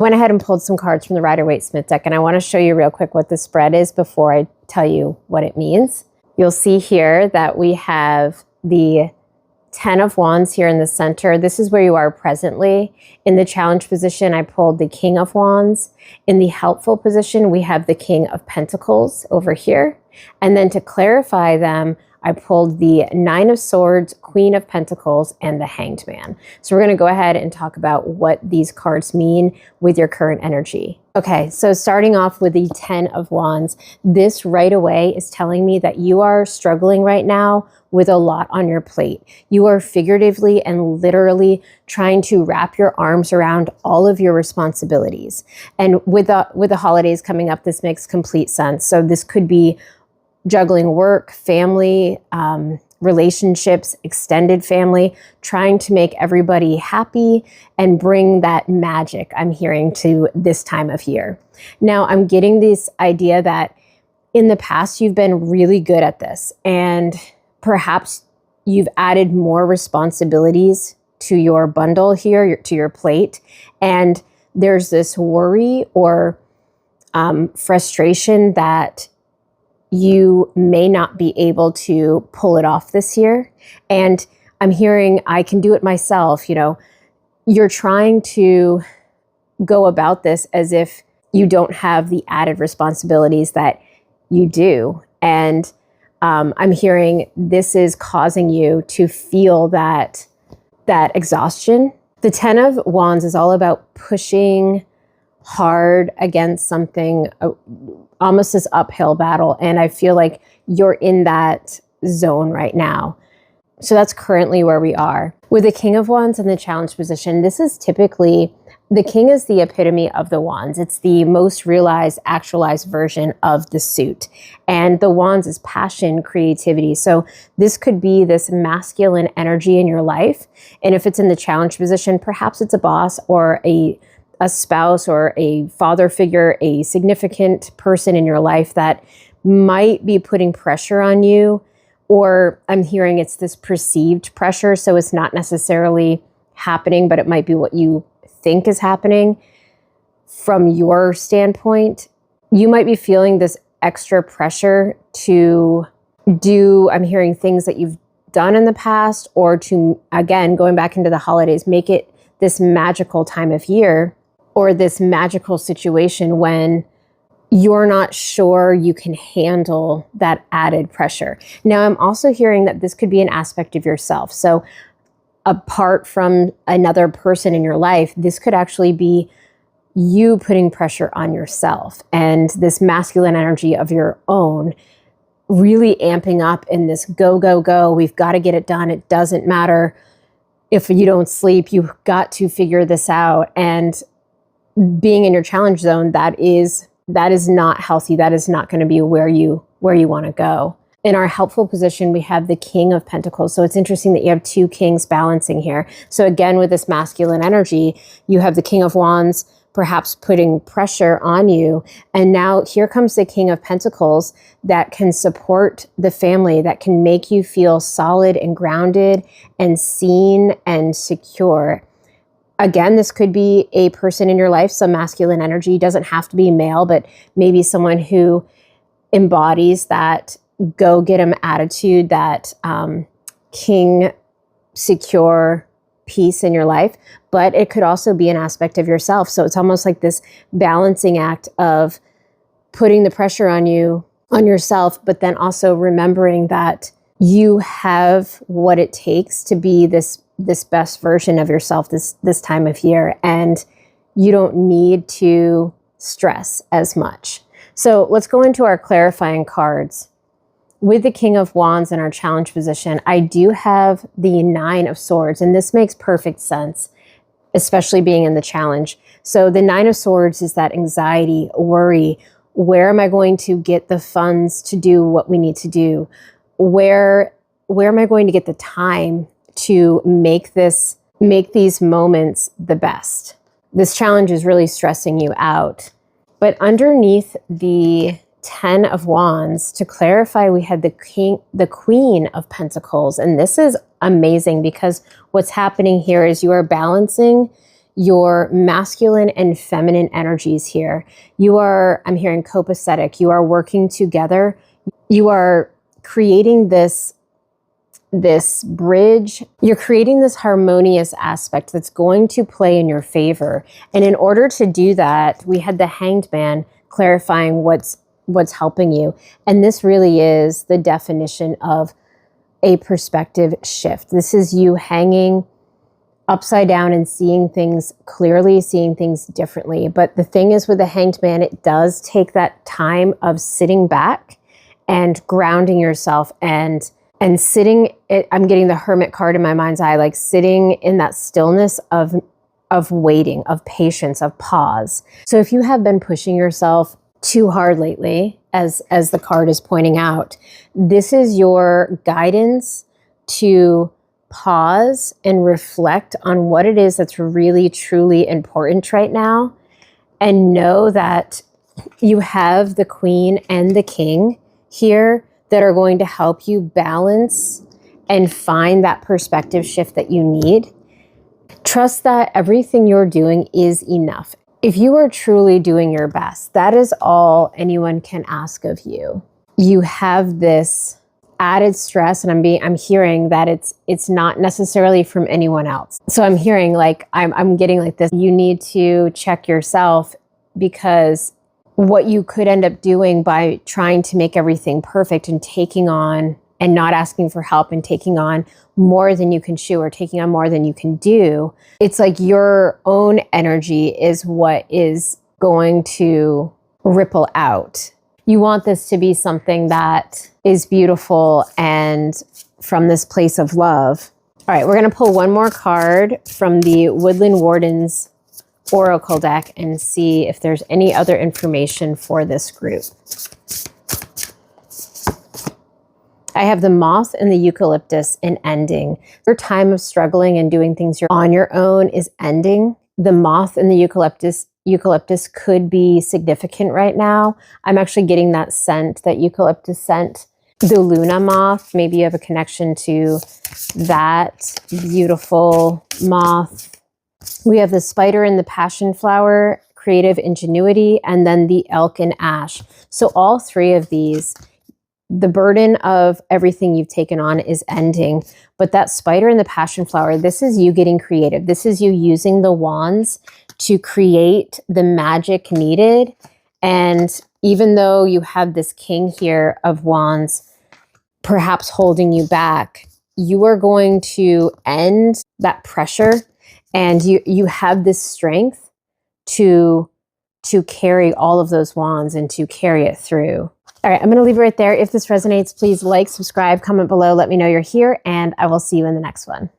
Went ahead and pulled some cards from the Rider-Waite-Smith deck, and I want to show you real quick what the spread is before I tell you what it means. You'll see here that we have the 10 of Wands here in the center. This is where you are presently. In the challenge position, I pulled the King of Wands. In the helpful position, we have the King of Pentacles over here. And then to clarify them, I pulled the 9 of Swords, Queen of Pentacles, and the Hanged Man. So we're going to go ahead and talk about what these cards mean with your current energy. Okay, so starting off with the 10 of Wands, this right away is telling me that you are struggling right now with a lot on your plate. You are figuratively and literally trying to wrap your arms around all of your responsibilities. And with the holidays coming up, this makes complete sense. So this could be juggling work, family, relationships, extended family, trying to make everybody happy and bring that magic I'm hearing to this time of year. Now, I'm getting this idea that in the past, you've been really good at this, and perhaps you've added more responsibilities to your bundle here, to your plate, and there's this worry or frustration that you may not be able to pull it off this year. And I'm hearing, I can do it myself. You know, you're trying to go about this as if you don't have the added responsibilities that you do. And I'm hearing this is causing you to feel that exhaustion. The 10 of Wands is all about pushing hard against something, almost this uphill battle. And I feel like you're in that zone right now. So that's currently where we are. With the King of Wands in the challenge position, this is typically, the King is the epitome of the Wands. It's the most realized, actualized version of the suit. And the Wands is passion, creativity. So this could be this masculine energy in your life. And if it's in the challenge position, perhaps it's a boss or a spouse or a father figure, a significant person in your life that might be putting pressure on you, or I'm hearing it's this perceived pressure. So it's not necessarily happening, but it might be what you think is happening from your standpoint. You might be feeling this extra pressure to do, I'm hearing things that you've done in the past, or to, again, going back into the holidays, make it this magical time of year, or this magical situation when you're not sure you can handle that added pressure. Now, I'm also hearing that this could be an aspect of yourself. So apart from another person in your life, this could actually be you putting pressure on yourself and this masculine energy of your own really amping up in this go, go, go. We've got to get it done. It doesn't matter if you don't sleep. You've got to figure this out. And being in your challenge zone, that is not healthy. That is not going to be where you want to go. In our helpful position, we have the King of Pentacles. So it's interesting that you have two kings balancing here. So again, with this masculine energy, you have the King of Wands perhaps putting pressure on you. And now here comes the King of Pentacles that can support the family, that can make you feel solid and grounded and seen and secure. Again, this could be a person in your life, some masculine energy. Doesn't have to be male, but maybe someone who embodies that go-get-em attitude, that king, secure peace in your life. But it could also be an aspect of yourself. So it's almost like this balancing act of putting the pressure on yourself, but then also remembering that you have what it takes to be this best version of yourself this time of year, and you don't need to stress as much. So let's go into our clarifying cards. With the King of Wands in our challenge position, I do have the 9 of Swords, and this makes perfect sense, especially being in the challenge. So the 9 of Swords is that anxiety, worry. Where am I going to get the funds to do what we need to do? Where am I going to get the time to make these moments the best? This challenge is really stressing you out. But underneath the 10 of Wands, to clarify, we had the Queen of Pentacles. And this is amazing because what's happening here is you are balancing your masculine and feminine energies here. You are, I'm hearing copacetic. You are working together. You are creating this bridge. You're creating this harmonious aspect that's going to play in your favor. And in order to do that, we had the Hanged Man clarifying what's helping you. And this really is the definition of a perspective shift. This is you hanging upside down and seeing things clearly, seeing things differently. But the thing is, with the Hanged Man, it does take that time of sitting back and grounding yourself and sitting. I'm getting the Hermit card in my mind's eye, like sitting in that stillness of waiting, of patience, of pause. So if you have been pushing yourself too hard lately, as the card is pointing out, this is your guidance to pause and reflect on what it is that's really, truly important right now, and know that you have the Queen and the King here that are going to help you balance and find that perspective shift that you need. Trust that everything you're doing is enough. If you are truly doing your best, that is all anyone can ask of you. You have this added stress, and I'm hearing that it's not necessarily from anyone else. So I'm hearing like, I'm getting like this, you need to check yourself, because what you could end up doing by trying to make everything perfect and taking on and not asking for help and taking on more than you can chew or taking on more than you can do, it's like your own energy is what is going to ripple out. You want this to be something that is beautiful and from this place of love. All right, we're going to pull one more card from the Woodland Wardens Oracle deck and see if there's any other information for this group. I have the Moth and the Eucalyptus in ending. Your time of struggling and doing things on your own is ending. The Moth and the Eucalyptus could be significant right now. I'm actually getting that scent, that eucalyptus scent. The Luna moth, maybe you have a connection to that beautiful moth. We have the Spider and the Passion Flower, creative ingenuity, and then the Elk and Ash. So all three of these, the burden of everything you've taken on is ending. But that Spider and the Passion Flower, this is you getting creative. This is you using the wands to create the magic needed. And even though you have this King here of Wands perhaps holding you back, you are going to end that pressure. And you have this strength to carry all of those wands and to carry it through. All right, I'm going to leave it right there. If this resonates, please like, subscribe, comment below, let me know you're here, and I will see you in the next one.